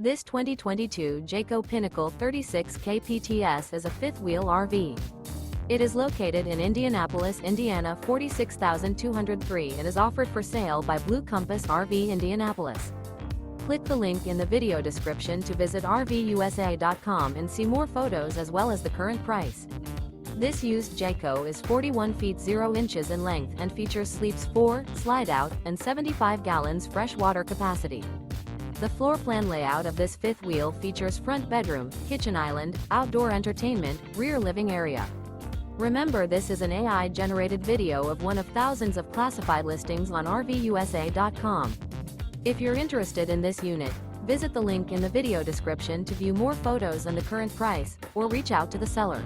This 2022 Jayco Pinnacle 36 kpts is a fifth-wheel RV. It is located in Indianapolis, Indiana 46203 and is offered for sale by Blue Compass RV Indianapolis. Click the link in the video description to visit RVUSA.com and see more photos as well as the current price. This used Jayco is 41 feet 0 inches in length and features sleeps 4, slide-out, and 75 gallons fresh water capacity. The floor plan layout of this fifth wheel features front bedroom, kitchen island, outdoor entertainment, rear living area. Remember, this is an AI-generated video of one of thousands of classified listings on RVUSA.com. If you're interested in this unit, visit the link in the video description to view more photos and the current price, or reach out to the seller.